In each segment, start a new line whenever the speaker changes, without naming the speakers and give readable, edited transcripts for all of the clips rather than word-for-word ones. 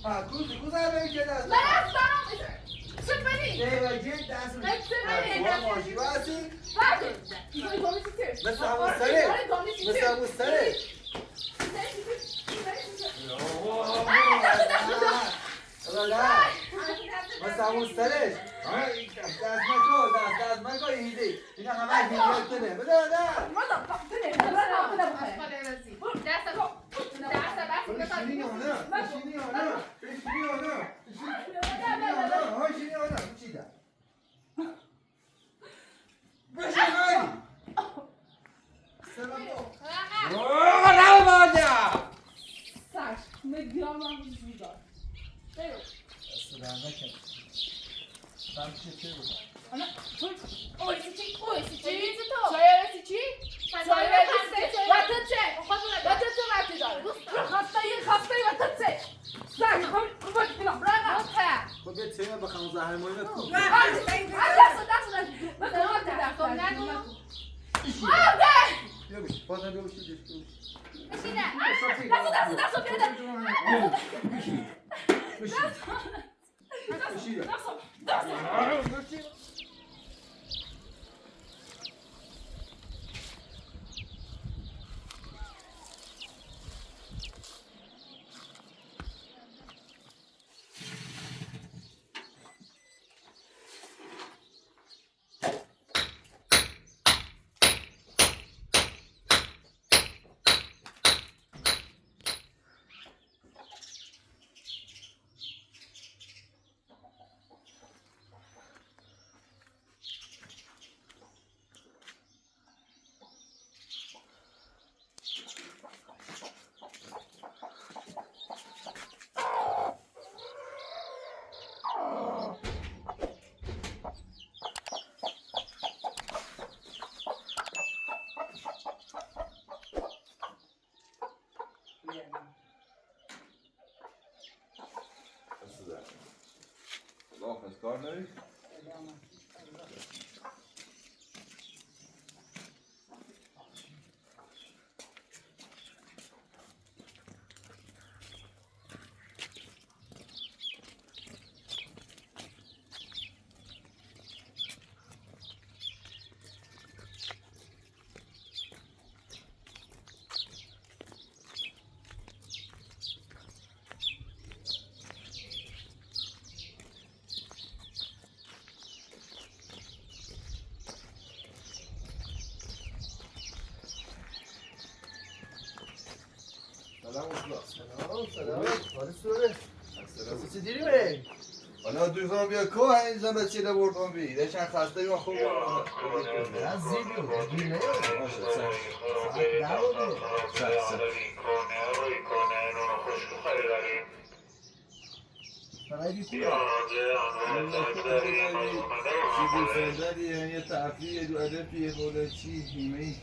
ها کوزا به که دست
من اصلا سپری
دیگه دست ماشی باسی
بعد میگم تو میشه
مثل همون سره مثل همون سره مثل همون سرش دست مکو ایدی اینا همه هیلیت کنه بده بشینی یا نه بشینی یا نه چی ده بشینی سلام نه بادا
ساش میگم زیاد
سلام نکن سلام چی بود
انا oi si to چای چی چای وقت داره خسته وقت زنگ خب بیام برام
خب یه چیزی بخوام زهر مالی نکن بیا بیش بازم بیا بیش کار داری؟ حالا دوستان بیا که اینجا به چیله بردم بی داشتن خسته بیم خوب
نه زیبیو دیگه
باشه سر یه تفریه دو عدفی یه دوله چی هیمه ای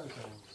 میکنم.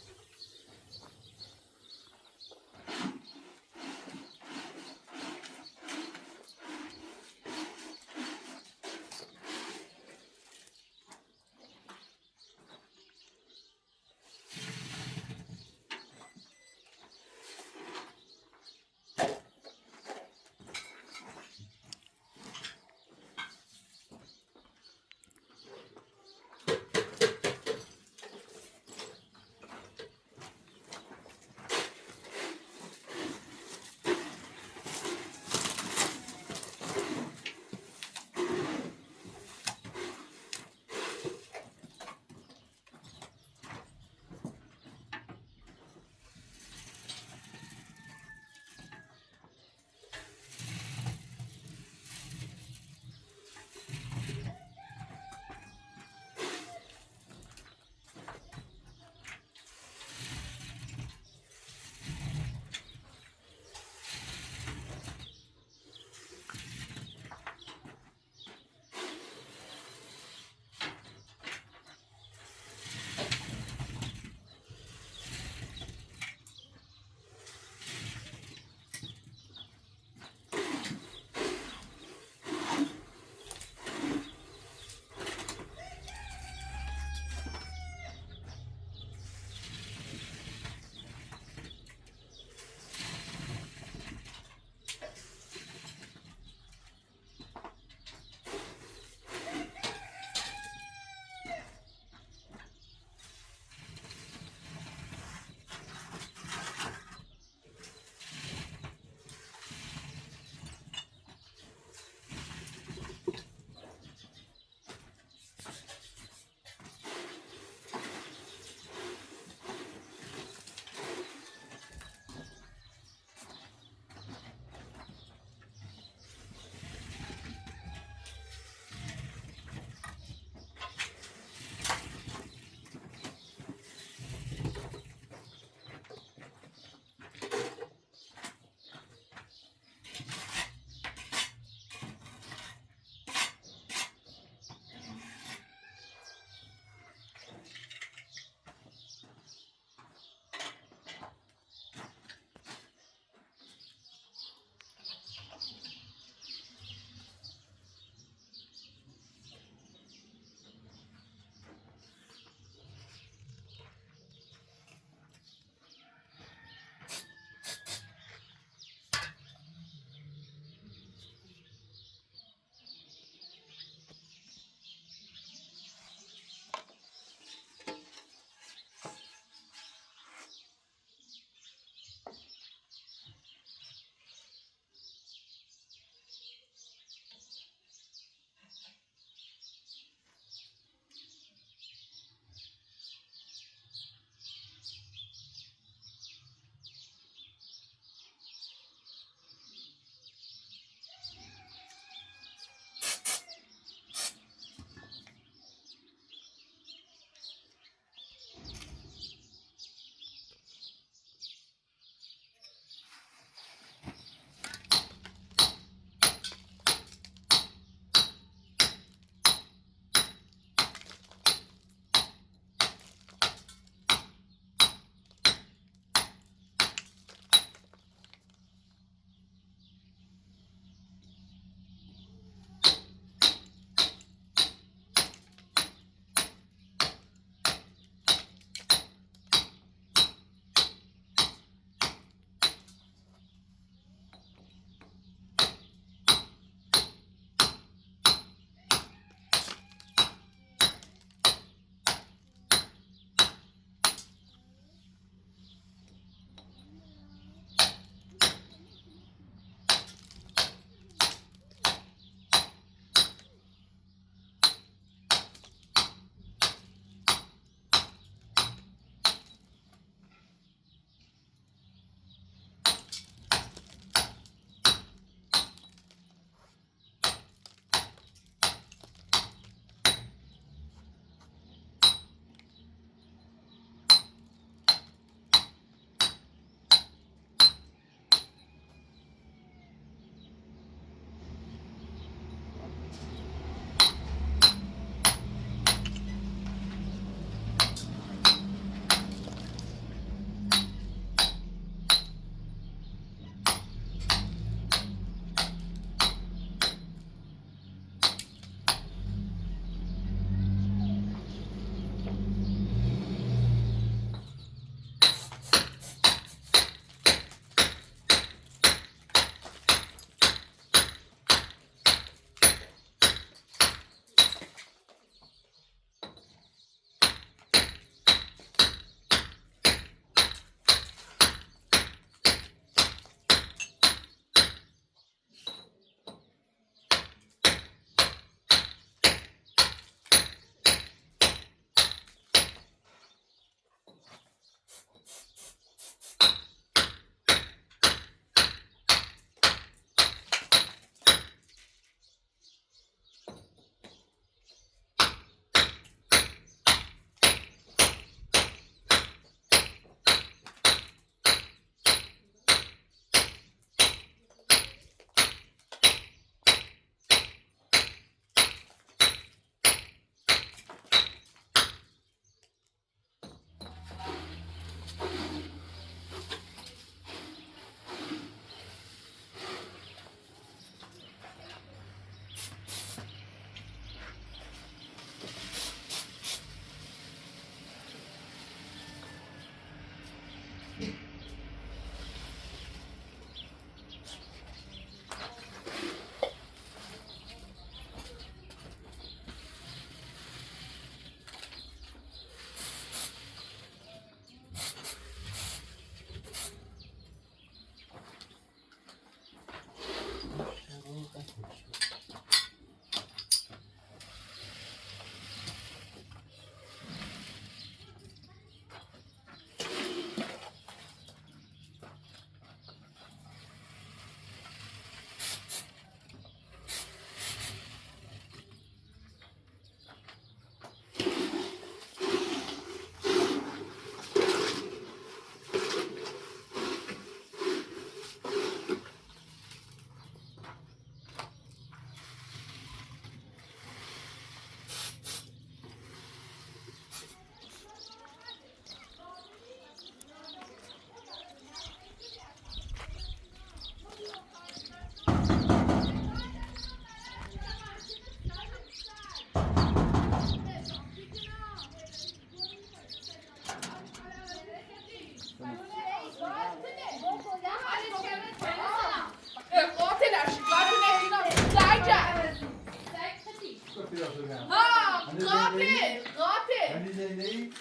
پیدا کنم
ها قاطع قاطع
هنی زنی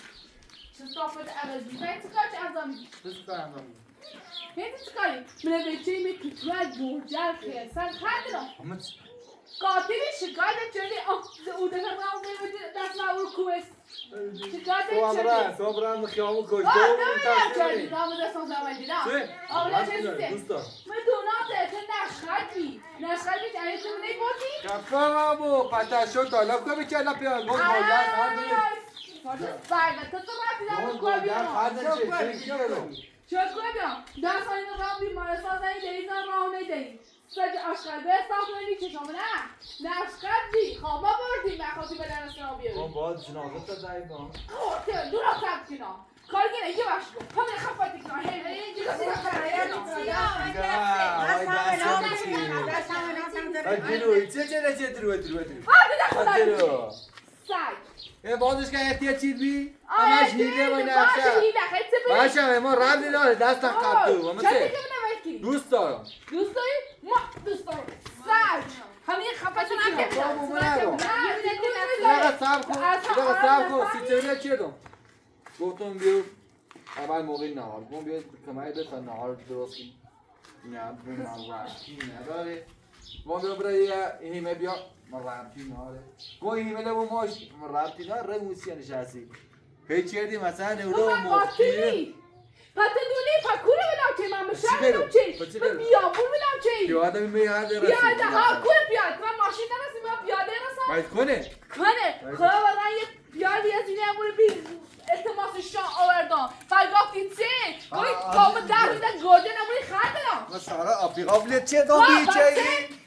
چه صافت عوضی باید چیکار چه انجامی
بس کنم
هیچ چیکاری من به چی می که تو از برجر خیلی خرد را
اما
قاطع شکایت چلی او دفعه راو نمیدی دست نور کوست شکایت چلی
صبرم خیامو کجا
نمیدونم چلی دام دستم زمان دیدم آولا چه
دوستا
من دوناته تو نشخدی نشخدی که اینه تو نیبودی
کفا بابا پتاشو طالب کنم که الان پیان گفت مادر
Spagna, tutto rapido, non cogliamo. Cioè cogliamo, da sai non rambi ma sa sai dei non raune dei. Sai ashkal be safra ni chesham na. Na ashkal di, khaba bordی مخاطی به درس ما بیاری.
من باید جنازه تا دایدم.
خاطر دورا کردینا. کاری نگی باش. همین خفاتی کن.
یه بازش که احتیاج چیز بی؟ همش هیله و نفشه باشه ما رب نداره دستم قبطو همه چه؟ دوست دارم
دوست داری؟ ما دوست دارم سج همین خفاتی کنم
یه صبر کن سیچه چیه دم؟ گفتم بیو اول موقعی نهار گفتم بیو کمایی بسن نهار درست کنی نه نداره گفتم بیو برای اینه بیا مرابطی نهاره گفتم اینه لبو ماش مرابطی نهار موسیقی نشستی پیچیدی مثلا نورو موسیقی
پتدونی پکوره بلام چه من بشم چه من بیابون بلام چه
پیاده می هر در
پیاده ها کوه پیاده من ماشین نرسیم من پیاده رسم
باید کنه
خدا برای پیاده از اینه امور بی التماس شان آوردم فرگافتی چه کوی کام در میده گرده نموری خرده
ما سارا آفریقا بلیت چه دام بیچه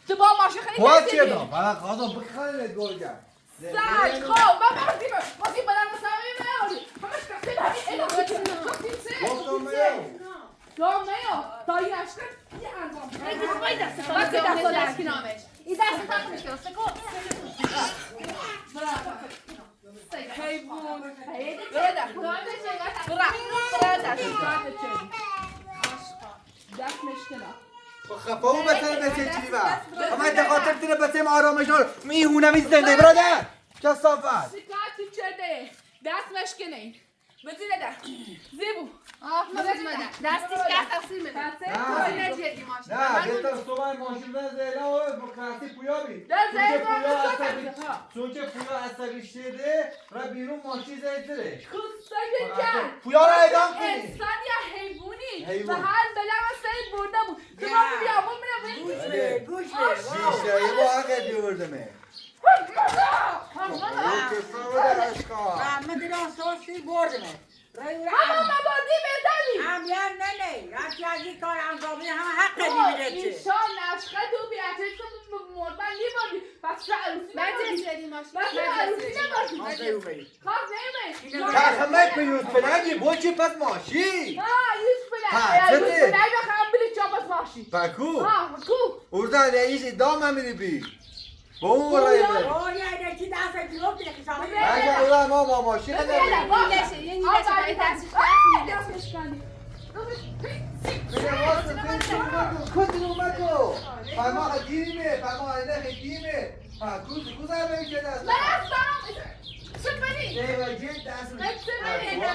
تو با ماشین خیلی
باید چه دام فقط خواستم بخواهیم گرده
سج خواه من بازی بدن مساوی میاری همش کسی همین
گفتم
دام نیو تا این اشکر یه انجام بگی دست کنامش این دست تاک میشه سکو حیوان دست مشکلا
خفا و بسر بسه چیلی با اما دخاطر تیره بسیم آرامش نار میهونم این زنده برادر چه صافت
شکایتی چرده دست مشکنه بزیر ده زیبو
دستیش که تقصیر منه
نه بیتر صبح ماشین زیلا و بکراسی پویا بی چون که پویا عصبی شده را بیرون ماشین زیده
خودسای جن
پویا را ادام کنی
انسان یا حیوانی و هر بلم از سرید برده بود تو ما بیامون میرم
گوش
شیشه ای با حقت بیوردمه
من دیدم سوسی بردمه
همه مبادی بردمی
همیان نه رفتی از این کار انجامی همه حق دیمیده چه
اینشان نشخه تو بیعتش تو مردن نیبادی پس عروسی نبادی بس عروسی نبادی خواست نیمه
تخمک به یوز پلنگی بوچی پس ماشی
یوز پلنگ یوز پلنگ بخرم بلی چا پس ماشی
پکو
پکو
اردن ایش دام هم میری بی با اون رای بری
یه چی دست جلو بیخی شما
اگه اردن ما ماشی نداریم کدی اومد تو فرما دیریمه فرما اینه خیلیمه کوز هم که دست
من هستم سپنی
دیوگی دست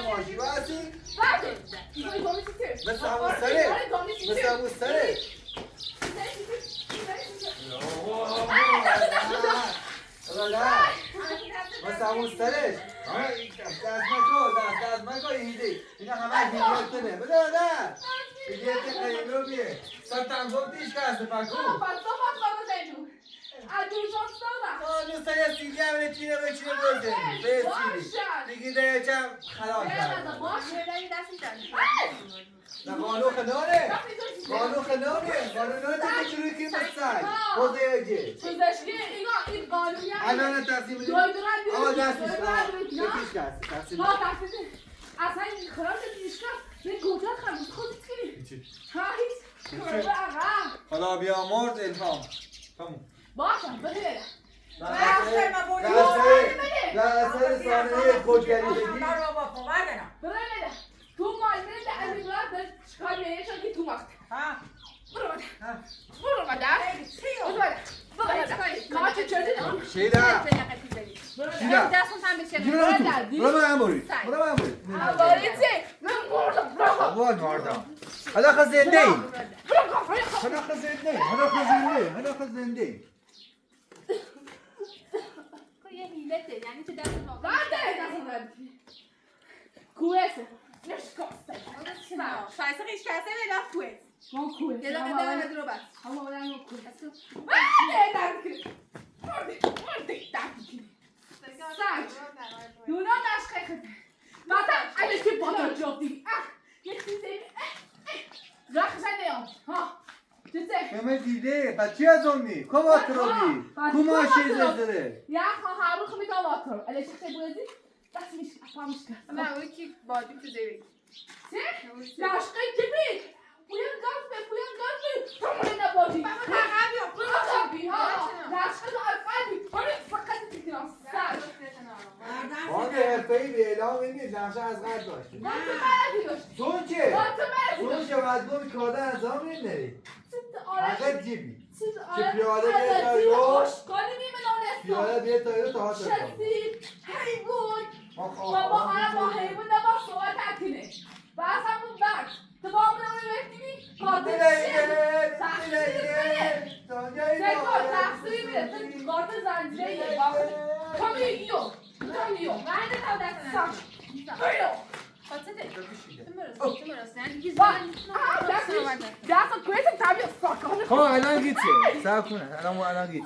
ماشی باسی مثل همون سره مثل همون سرش دست مکو ایده اینا همه هیلیت کنه بده نه هیلیت کنه رو بیه سرطان گفتیش که هسته پکو دوستان یه سیگه همه چینه به چینه بزنیم به چینی دیگه ده چم خراب کرد نه قانو خنانه قانو تو که چروی که بستن خوزه بگه
پزشکی این قانونی
الان تقسیم بدیم آقا دستش بکیش کسی تقسیم
اصلا این خراب نیشکم به گوجه خرموز خودت کنی ها هیچ خراب عقب
خدا بیامرز الهام تموم
باشم بده
لحظه ثانیه خودگری بگی
بده تو مالمه ده امیدوار به چکار میشه که تو وقت برو مادر بچه چرا دیدم؟
شیدا شیدا
دستون هم بشه
برو من بری
من باری چی؟ من بردم
وای مردم حالا زنده ای حالا زنده
یه هیلته یعنی که دستون ها کوهسه نشکاسته
Scheiße, ich kann es nicht mehr nachholen.
من کوه
یه دقیقه درو بس.
همه آدم رو کوه دونا نشخه خده مثلا اگه که بالا جافتی یه چیزی رخشن نیام چیزه
همه دیده بچه از اونی کواتر روی کوماشی زدره
یا هر روز میگم واتر اله چه بودی دست میش افهمش کرد
نه اون کی بادی تو زیری.
چه نشخه جبی پویان گرفته پویان نبودی نشخه تو الفادی ولی فقط دیدم سر
آن حرفه‌ای به اعلام این نقشه از قد داشته
من تو بلدی داشتی
سون چه؟ سون چه مردم کاده انجام نمیداری فقط جیبی که پیاده بیه تا یو پیاده بیه تا یو تا ها ترکم
حیوان و با حیوان نبا صحبت نکنه و از همون بعد تو با همون بکنی قاتل چیه؟ تقصیری میره تو قاتل زنجیره یه کامیو من نتاو دست بیرو دست کویتم تابیو ساکانه
خب الان گیچه سب کنه الان گیچه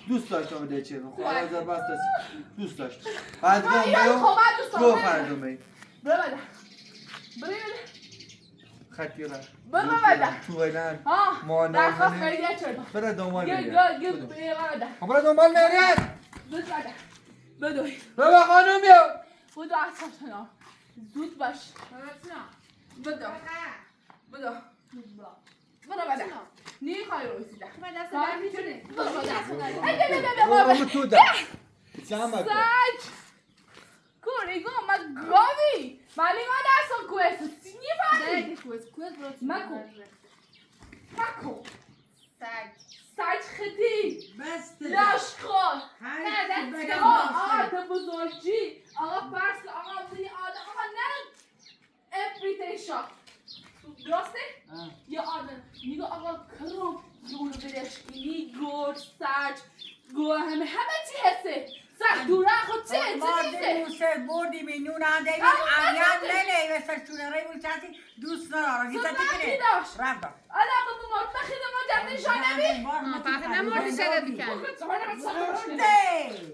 دوست داشتم بده چه خب حاضر بس دوست داشت بعد گو فردم بی خطی را تو ایلان ما نامنه برای دنبال نرید برای دنبال نرید
بدوی
بابا خانم بیا
بدو احساسنا زود باش بدو بده نی خواهی رویسی ده کار میتونی
بابا تو ده
ساج کوریگو ما گاوی ولی ما دستان کوهستو سینی بردی مکو ساج خدی لاشخور آقا تو بزرگی آقا فرس آقا بودی آقا نه everything shop درسته؟ یه آدم میگه آقا کرم دور برشگینی گور سرچ گور همه چی هسته سرچ دوره خود چه
مادر موسه بردی به نون آنده این آریان نله و سرچونه رای بود چندی دوست نداره گیتا تکنه رفت دار
آدم بابا مرد بخیده ما جمعه شانه بی
فقط نمورد شده بیکنی مرده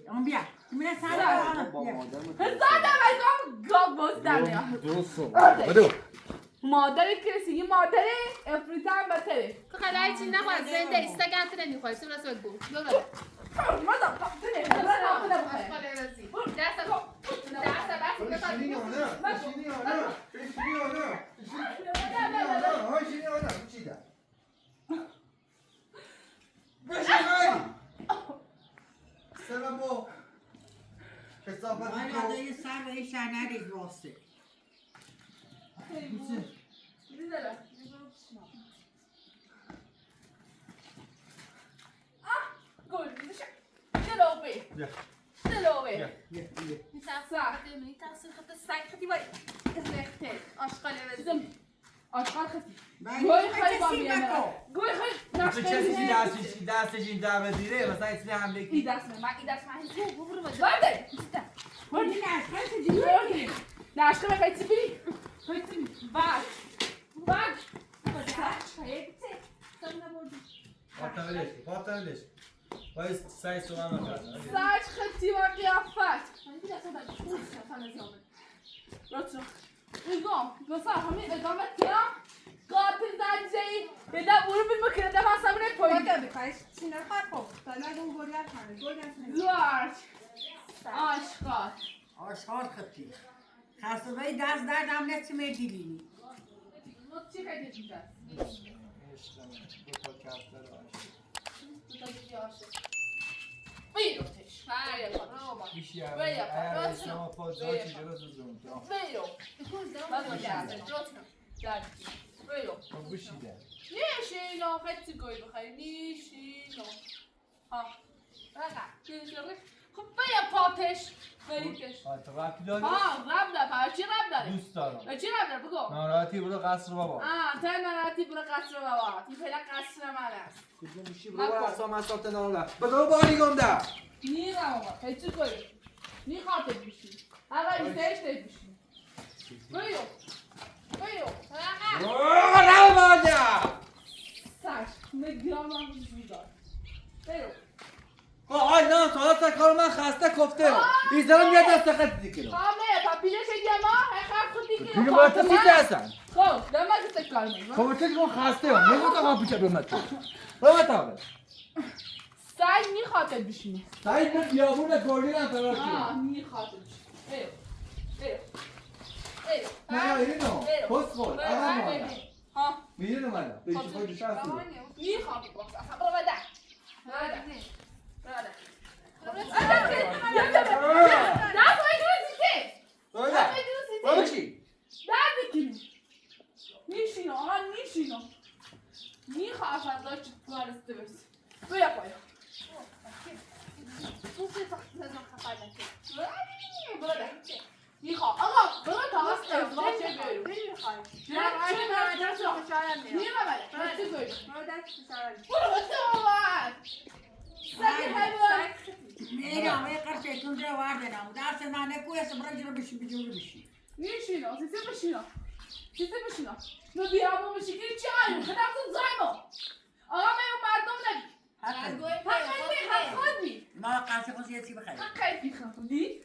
اون بیا میره سر
زادم از گام باز در
بدو
مادر کسی یه مادر افریتان بتره
تو خلای چی نخواهد زنده ایستا گنت نمیخواهی سو رسول گو
مادر پاکتنه
یه سر به ایش نریز واسه
آشغال خطی گوی خیلی با میامه گوی خیلی
تو کسی دستش این دعوه دیره مثلا ایسی حمله کی
ای دست من برده
این اشکال چجوری
نشکه خیلی چی بری بعد
پاتنش باید سعی سوان نکرد
سرچ خطی و قیافت ایگام بسر همین ادامت کنم قاتل زنجهی به ده برو بیم بکنه ده من سمونه پایین
باید بخواهیش چی نخواهد خب تا نگون گوریت کنه
زوارد آشقال
آشغال خطی خسته بایی دست درد هم نسی میدیلینی
چی خیلی دیده است؟
دو تا کفتر
بیروتش
بیشتر شما پازدار چی جلو زوزون
بیرو نیشینو خیلی گوی بخوایی نیشینو خب بیا پاتش بریکش
ربطی داره؟
رب داره برای چی رب داره؟
دوست دارم
برای چی رب داره بگو
ناراحتی برو قصر بابا
تا ناراحتی برو قصر بابا این فعلا قصر من است
کجا میشی برو اصلا مسافت ناراحت بدو باری گنده
نیرم آقا پیچی کنی نیخواته بیشی آقا ایستهش تیش بیشی بایو
نه بانده
سش مگرام هم بیش میدار بایو
آی نه تا کار من خسته کفته ایزارم یه دست خط دیگه
نه پاپیله شدی ما هر خود دیگه
دیگه باید تو سیده هستن
خب دمه که کار میکنم
خب چه که خسته هم نگو تا پیچه بمت بمت آقا
سعی میخواته بیشی
سعید به بیابون کردی نه فرار
میخواته بیشی ایو
نه اینو پس خود آقا مادر
ها
میدونم من به چه خودی شرط
میخواته باشه اصلا برو بده
بابا چی؟
نیشینو آها نیشینو میخواهش از داشت پارسته برسی بیا پایا میخواه آقا برو تا هست ازدواج چه بیارو
میرم یه قرشتون رو واردنم دست من نکوی سبرنج رو بشی بجور بشی
نیشینو سیسه بشینو نو بیامو بشی که چی آیو خدم تو زایمو آقا میو مردم نبی حق بی
ما قرشه خوشی یه چی بخیر
حق بی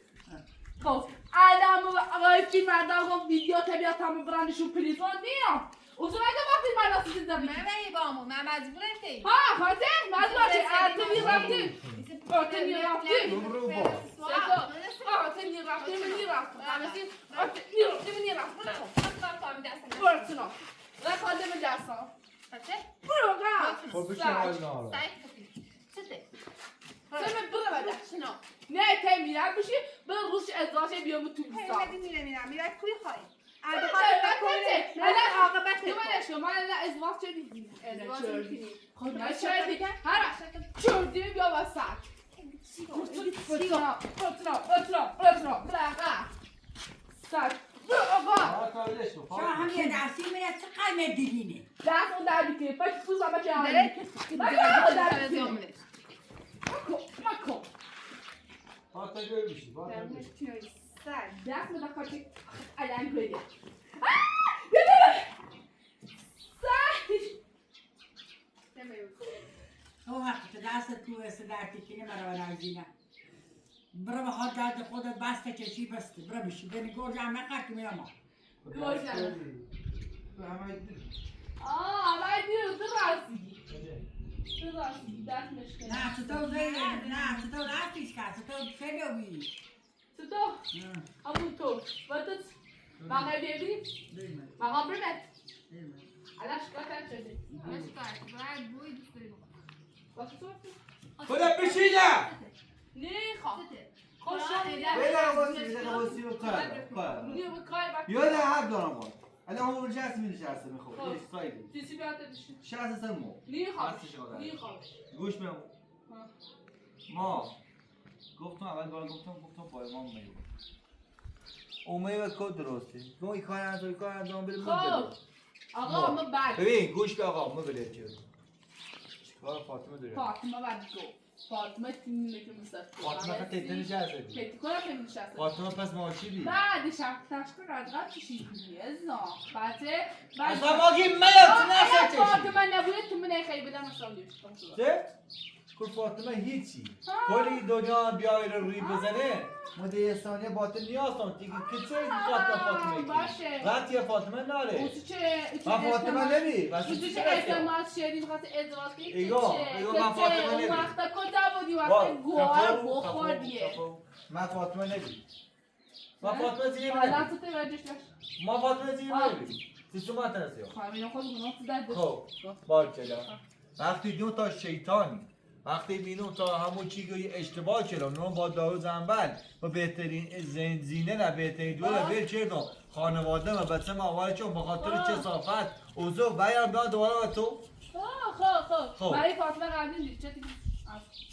خب الان آقای فیلم مردم گفت ویدیو تبیات همون برندشون پلیزون نیام اوزون اگه با فیلم مردم سیزه زبی
من بامو من مجبورم که
ها خاطر مجبورم آتنی رفتی آتنی رفتی
برو با
آتنی رفتی منی رفتی آتنی رفتی منی رفتی برسنا رفاده من دستم برو گم
خب بشین حال نارا
سمه برو بده شنو نه تا میرم بشی برو روش ازدواج بیام تو بیستا
میره کوی خواهی
نه عاقبت تو من ازدواج چدی خب نه چدی هر چردی بیا واسط اطرا بلغا سک آقا
شما هم یه دستی میره چه قیمت دیدینه
دست اون در بیتی پاش فوز هم بچه مکو
تا جای بشی
دست me da کارچه الان کویده
تو وقتی دست تو استدارتی کنی مرا نازینه برو به خود داد خودت بسته کشی بسته برو بشی بینی گرج هم نقرد میرم
وای دیو تو راستی دست مشکل
نه چطور زیده نه چطور دستیش کرد چطور فلوی
چطور؟ همون تو وقتت مقای بیبری؟ مقام برمت الان شکار کرد شده
باید بوی دوست داری
خدا بشینه
نه خواه خوش
بله آقاسی بیده قواسی رو کار یاده حب دارم باید الان همون رو جست می نشسته میخواد ایش سایده
چیزی بیاته بشین
شهست سن مو
نه خواه
گوش میمون ما گفتم اول بار گفتم با امام میگم اومه کد درسته گفتم این کار انجام بده
خب آقا ما بعد
ببین گوش به آقا ما بده چیه کار فاطمه داره
فاطمه بعد گو فاطمه تیمی که مستد
فاطمه خط تیتن نشسته
کتی کنم که نشسته
فاطمه پس ماشی بی
بعد تشکر از قد چشی ازا بعد
اصلا ما گیم میاد نشه چشی
فاطمه نبوده تو من خیلی بدم اصلا
چه؟ کل فاطمه هیچی کلی دنیا بیای رو روی بزنه مده یه ثانیه باطل نیاز دارم دیگه کچه فاطمه کی
باشه
غلطیه فاطمه ناره
اوچه چه
من فاطمه نمی بس
اوچه چه احتمال شدیم خواست ازدواج کنی
ایگو من فاطمه نمی
اون وقتا کجا بودی وقتی گوهر بخوردیه
من فاطمه نمی من فاطمه زیر
حالا
نمی
تو توجهش باش
ما فاطمه زیر نمی سیستم من ترسیم
خواهیم اینا خود گناه تو درد
خب بارکلا وقتی دو تا شیطانی وقتی بینو تا همون چیزی اشتباه کردم نون با دارو زنبل و بهترین زینه نه بهترین دوره بیل چردم خانواده و بچه ما اول چون به خاطر چه صافت اوضاع بیان بیان دوباره تو
خب برای فاطمه قبلی چه دیگه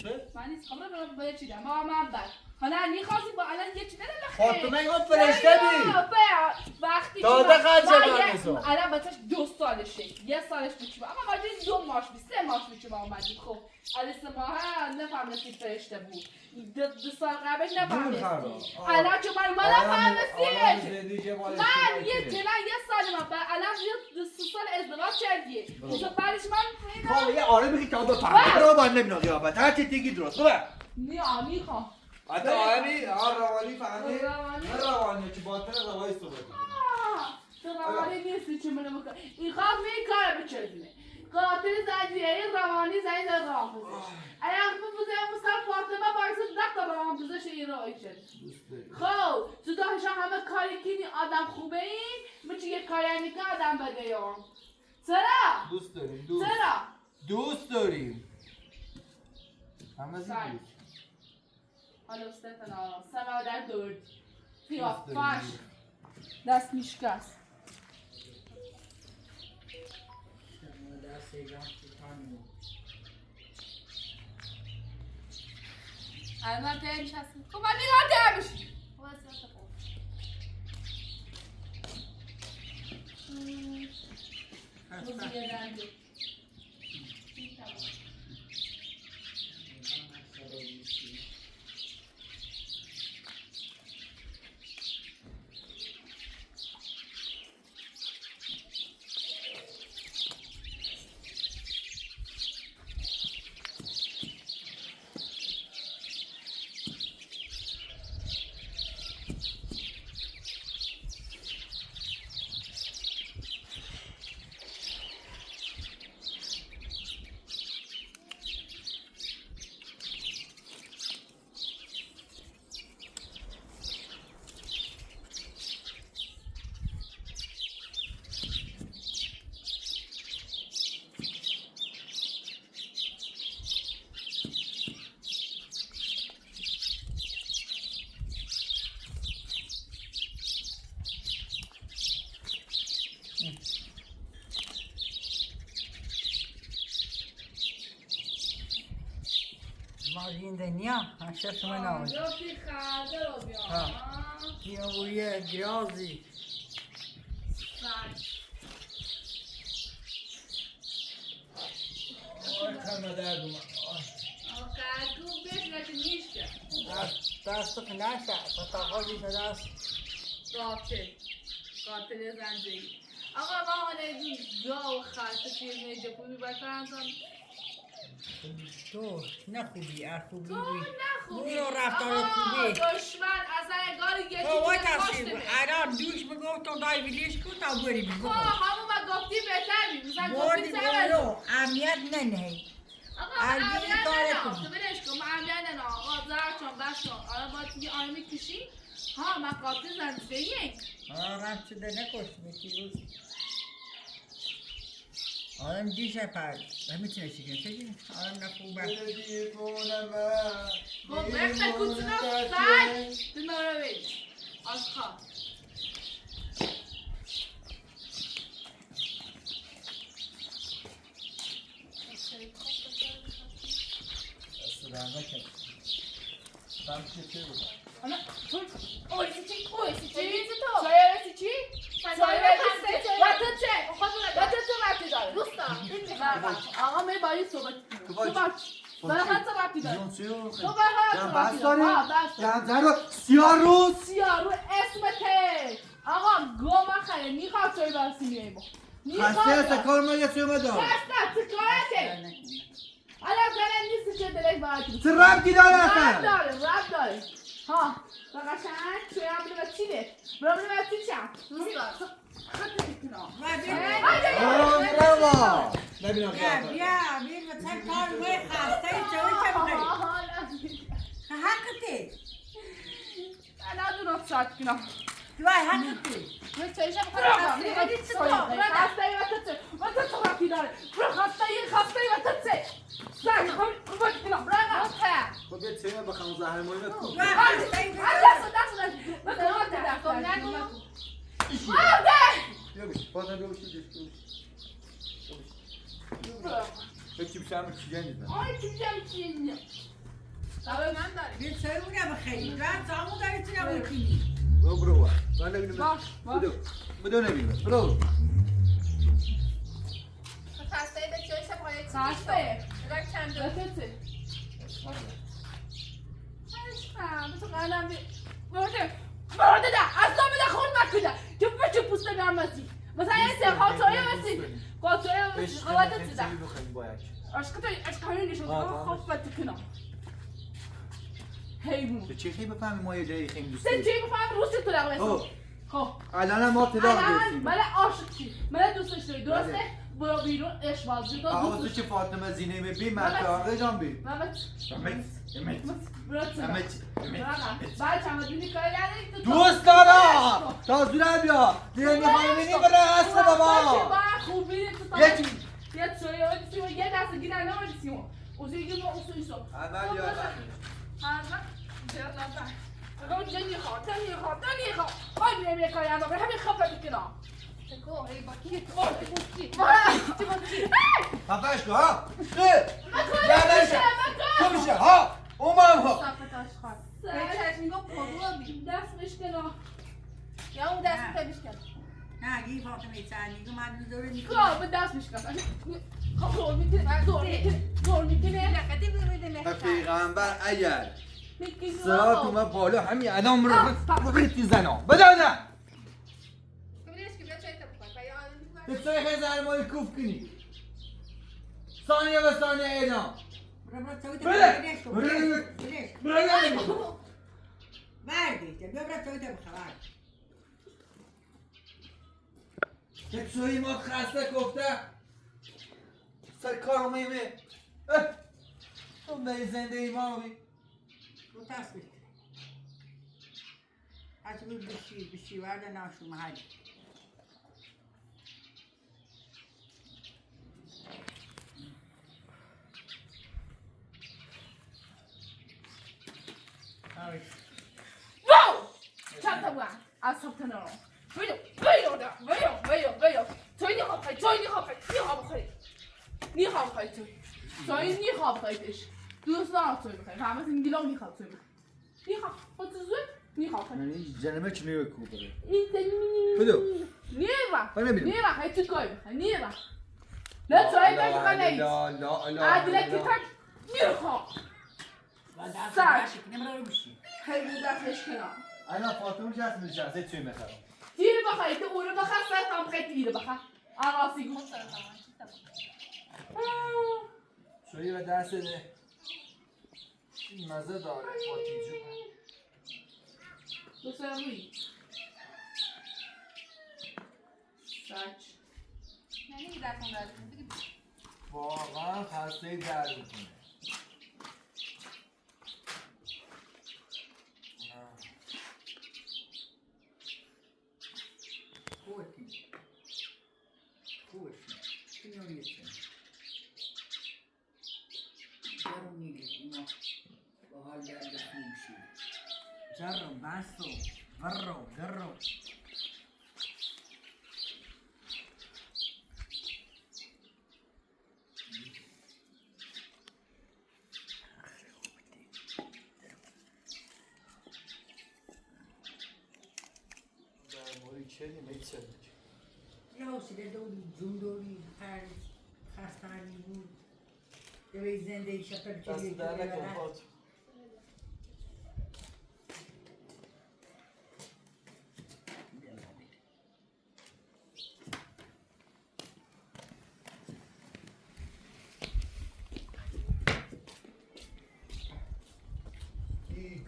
چه؟
من نیست خبره برام باید چیدم ما من بر حالا می‌خواستی با الان یه چیز
فاطمه گفت فرشته بی
وقتی
داده خرج برنسو
الان بچه‌ش 2 سالشه 1 سالش میشه اما قاعده 2 ماه 3 ماه میشه ما اومدیم خب از 3 ماه نفهمیدی فرشته بود 2 سال قبلش نفهمیدی الان که من فهمیدی من یه 1 سال ما الان 2 سال ازدواج کردی تو بعدش من
خب یه آره میگی که بفهم رو با نمیاد قیافت هر چی دیگه درست ببر
میخوام
حتی آنی روانی فهمی نه روانی که باطن روایی صحبت
تو روانی نیستی چه منو بکن این خواب می کار بچردونه قاتل زنجیره روانی زنی در راه بزش اگر بوزه مستر فاطمه باید دکتا راه بزش این راه شد خب تو داشتن همه کاری کنی آدم خوبه این بچه یه کاری که آدم بده یا چرا؟
دوست داریم
چرا؟
دوست داریم همه زیدیم
حالا استفاده سما در درد قیافش دست میشکست الان تهش هستم خب من میخوام ته بشی
Marindenia, așa să mă nauzi. Io voglio grozzi. دست کناشا، پتاقی دست.
قاتل زنجیری آقا ما آنه جا و خرطه چیز نیجه پومی باید فرانسان
تو نخوبی خوبی
تو نخوبی
اونو رفتار خوبی
دشمن اصلا انگار یه
وای
چیزی
تصیب
پشت
الان دوش بگو تو دای ویلیش کو تا بری بگو
همون ما گفتی بهتر بیم مثلا گفتی
بردی
سر
برو اهمیت ننهی
آقا
عربی
اهمیت
کار
ننا
خوبی.
تو برش کن من اهمیت ننا آقا زرد چون بس کن آره باید میگی آره میکشی ها من قاتل زنجیری
رم شده نکشتی آدم دیشه پر نمیتونه چیکن چیکن آدم نخوبه
خب بخته کتونا سای بماره بید آشخا Oi, si ci? آقا می باید صحبت
سیاه روز
اسمته آقا گم خیلی میخواد توی برسی میاییم
خسته است کار ما یه سیومه دار
خسته چه کارته الان زنه نیست چه دلک باید
چه ربطی داره اصلا
رب داره ها بقشنگ توی هم بده بچیده برو بده بچیشم خطه میکنم
بروا نبینم
بیا بیر و تن کار وی خسته چوی چه بخیری حقتی
الان دو نفت شد کنم
دوای حقتی
من چایشم خواهد خسته ای و تتسه رفتی داره برو خسته ای و تتسه زن خواهد کنم برو
خب یه تیمه بخوام زهر مایمه کن بیا بیش بازم بیا بیش هیچی بشم چی نیستم
آی چی میگم چی نیم
داره من داره
بیا سرونه بخیری رد سامو داری تو نبودی
برو من نبینم
باش
بدو نبینم برو
خسته به چه پای چی
خسته
رک چند
بسته عشقم تو قلم بی برده ده اصلا بده خود مکده که بچه پوسته بیامسی مثلا این سه خاطره بسی خاطره بسی خواهد تیده عشق همین نشون خوب بطی کنم حیوان
چه خیلی بفهمی ما یه جایی خیلی دوست
سه چی بفهم روستی تو لغوه خب
الان ما طلاق گرفتیم
من عاشق چی من دوستش داری درسته برو بیرون عشق بازی تو
آوازو که فاطمه زینه میبی مطاقه جان بی
بعد چمدونی کاری نداری تو
دوست دارم تا زورم بیا دیگه میخوایی بینی بره اصل بابا
خوب بینی تو
یه چی
یه سویه سیمو یه دست گیرن نمانی سیمو اوزی ما اوزی سو
عمل یادم
اگه اون نمیخواد خواهی بینیم یه کاری نداره همین خفه بکنم
تکو هی با کی
خفش کن ها یادشه تو میشه ها اومم ها
صافتاش خواهد بچهش میگو پرو بی
دست بشکنم
یا اون دست بشکن
نه گی فاطمه سانی گو من دوره
خب به دست بشکنم خب زور میکنه
لقدی بیرده
پیغمبر اگر
میکنه
سرات اومد بالا همین الان رو ریتی زنا بدانم
ببینیش که بیا چه بخواد و یا
به چه خیلی زرمایی کوف کنی ثانیه به ثانیه اعلام
برو توی
بله.
تو بردی بیا برو توی تو بخواد
که چوی ما خسته گفته سر کار مهمه تو به زنده ما بی
تو تصبیح هرچی بود بشی ورده ناشو محلی
واو چند تا بودن از سبت نرو ویو توی نیخواب بخوری توی نیخواب بخوریدش دوست دارم توی بخوری همه سنگیلا میخواب توی بخوری نیخواب خود زود نیخواب بخوری
یعنی جنمه چی نیوه کوب بره
این
بدو
نیرا خیلی توی کاری بخوری نیرا نه توی کاری بخوری نیست عدیله کتر نیخواب سر خیلی دستش کنم
الان فاطمه جست میشه چی میخوام
تیر بخوای تو اونو بخواه سر هم خیلی تیر بخواه آقاسی گو
شویی به دست ده این مزه داره فاتی جو
دوست روی سچ
یعنی دستم درد میکنه
واقعا خسته درد میکنه
جرو بسو ورو درو یه حوصله دوری جون دوری خستانی بود دوی زنده شپر چیزی که ببرد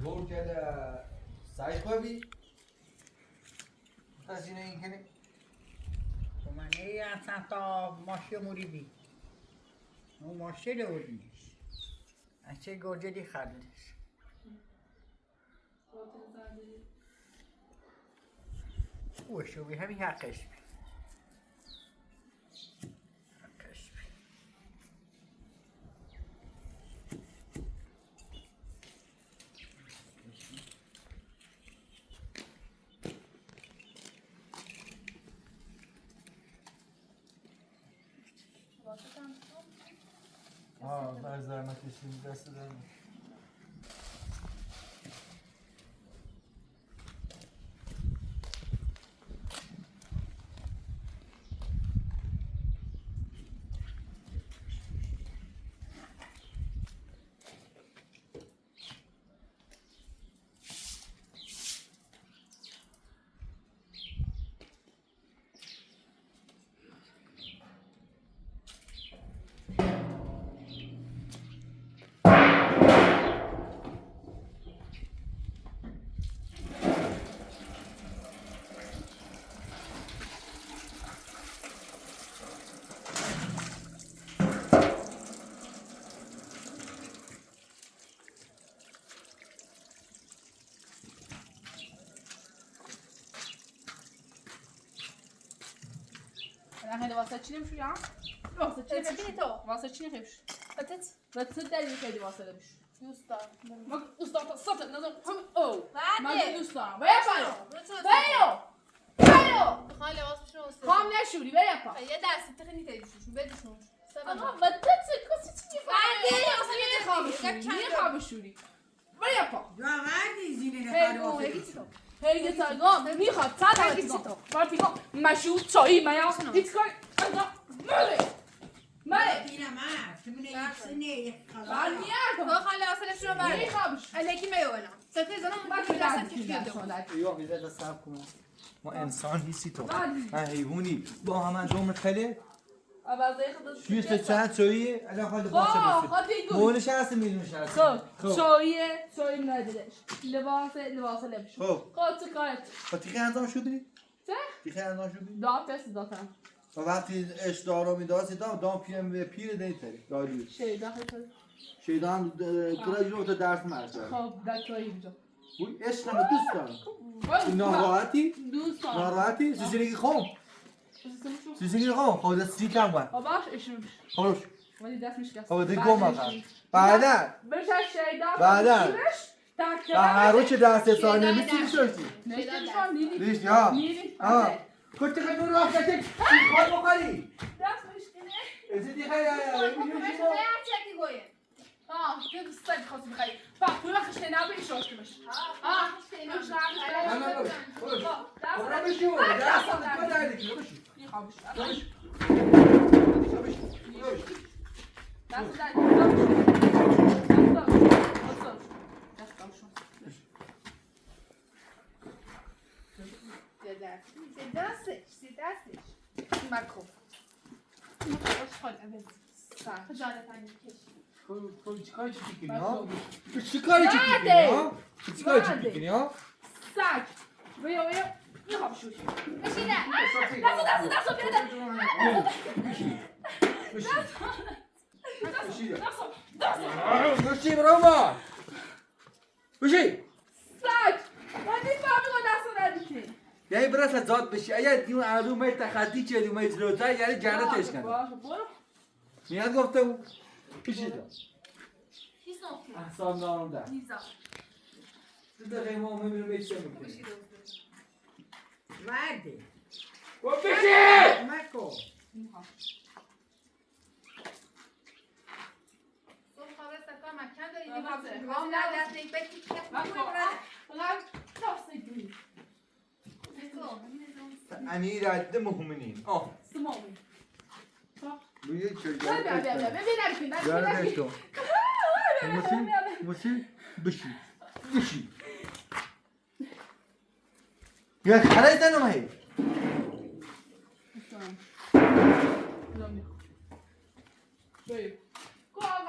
گور کرده سعی خوابی هزینه این کنی
تو منه اصلا تا ماشه موریدی اون ماشه دوریش اچه گوجه دی خردش اوشو بی همی حقش بی حقش بی
از زحمت کشیدیم دست دارم.
الحين واسه چی نمیشو یا؟ واسه چی نمیشو؟ واسه چی نمیشو؟ واسه دلیل خیلی واسه نمیشو. دوست دارم. ما دوست دارم صد نظر هم او. من دوست دارم. بیا پایین. بیا.
خاله واسه شو.
خام نشوری بیا پایین.
یه دست تخنی تیجوشون بدشون.
آقا بدت کسی چی میفهمی؟ میخوابشوری. بیا پایین.
یا وردی زینه
هی تاگام میخواد پارتیگام مشو چایی میا هیچ کاری مره
دینا ما تمونه سنه
خلاص میاد
خاله اصلش رو بر
میخوابش
الکی میونه سفید زنم باید دست کشیده
ایوان میذاره صبر کنم. ما انسان هیچی تو. من حیوانی با هم جمع خله. شویست چند چایی؟ الان خاله باشه بسید. مولش هست میلیونش هست.
چایی ندیدش. لباس لبش. خب چه کارت؟
تیخه انجام شدی؟
چه؟
تیخه انجام شدی؟
دادم.
و وقتی اشتها رو میدازی دام پیر دیتری داری. شیدا هم کلاجی رو تا درس مرسه.
خب دکتری اینجا.
بوی عشق هم دوست دارم. ناراحتی؟
دوست دارم.
ناراحتی؟ سیزنگی خون. سیزنگی خون. خود سیک هم باید.
باش اشون.
خلاص.
ولی دست میشکست.
خب دیگه گم آخر. بعدا.
بشه شیدا.
بعدا. هر روز چه درس سال نمی‌چی شدی؟ نیست یا. آه. کجا کجا راه کردی؟ خال بخوری.
دست میشکنه.
ازدی خیلی.
تو دوست خاصی بخری. فقط تو وقتش نبی شوش کمش. مش
نه برو بشو. درس هم داری که بشو.
میخوامش. دستش. مکو.
چیکار چی می‌کنی ها؟ چیکار چی می‌کنی ها؟ چیکار چی می‌کنی ها؟
سگ. بیا میخوام شوش. بشینه. دستو بده.
بشی برام. بشی.
سگ. من نمی‌فهمم دستو ندیدی.
یعنی برای سزاد بشی. اگر دیون عروم تخطی چه دیون اجرایی یعنی جنتش کنه.
برو.
میاد گفتم. بشی تو.
Hizo.
احسان دارم ده.
Hizo.
دیگه ما می‌بینیم چه می‌کنی.
وردی
و بشی.
مکو
تو خواهد سکار مکان داری دیگه هم نه دست یک بکی که
فقط دست گیری.
امیر عدد مهمنین.
سمامی.
بوی چه
ببینم
موسی بشی یا خرای تنو ماهی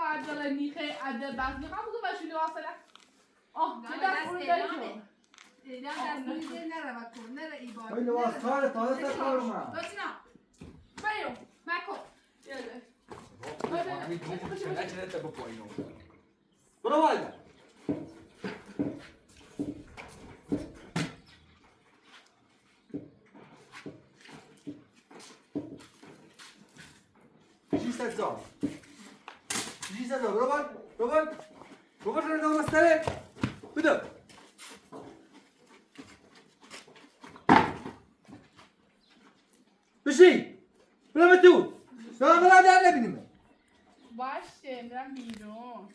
عدل نیخه عدل بعد میخوام بگم باشی واصله
دست الهامه الهام دست میده نره و کن نره ایبار
ولی واسه تازه کار ما
دوستینا
بیو
مکو
برو والده جیسا روبال رو دام استره بده بشی بلا تو در نبینیم
باشه میرم بیرون.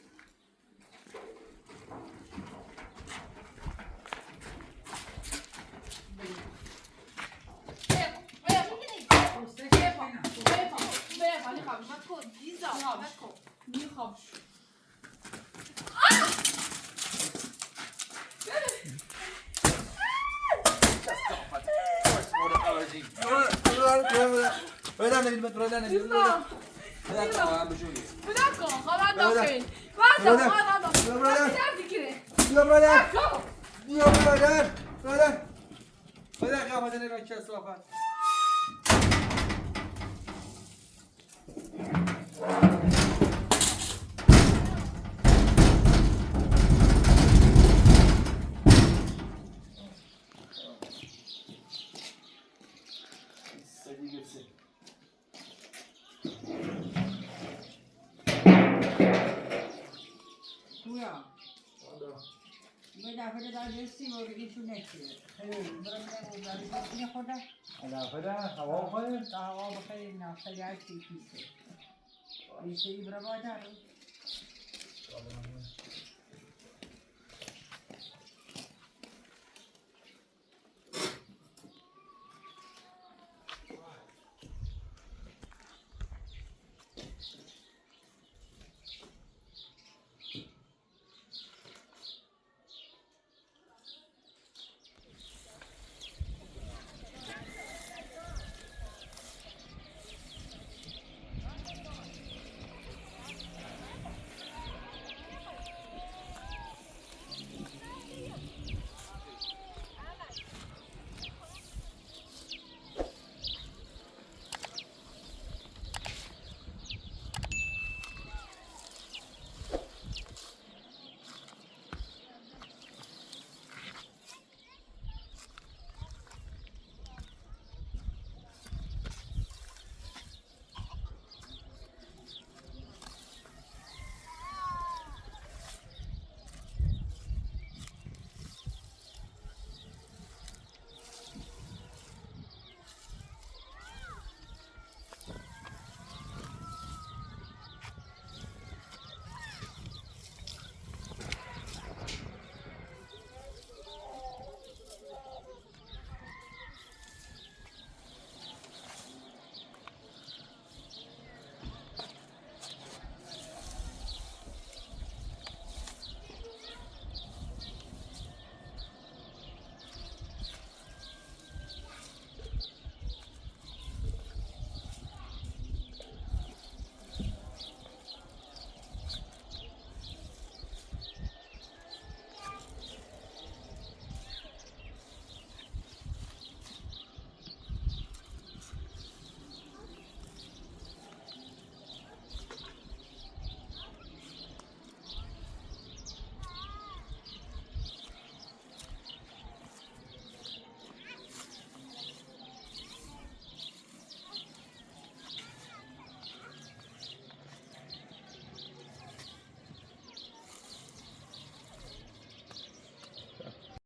پوریا به دفعه در دستی بارگی تو نکیه خیلی برم نمو خورده
هوا بخوره؟
تا هوا بخیر نه خیلی هستی کیسه ای برای بادر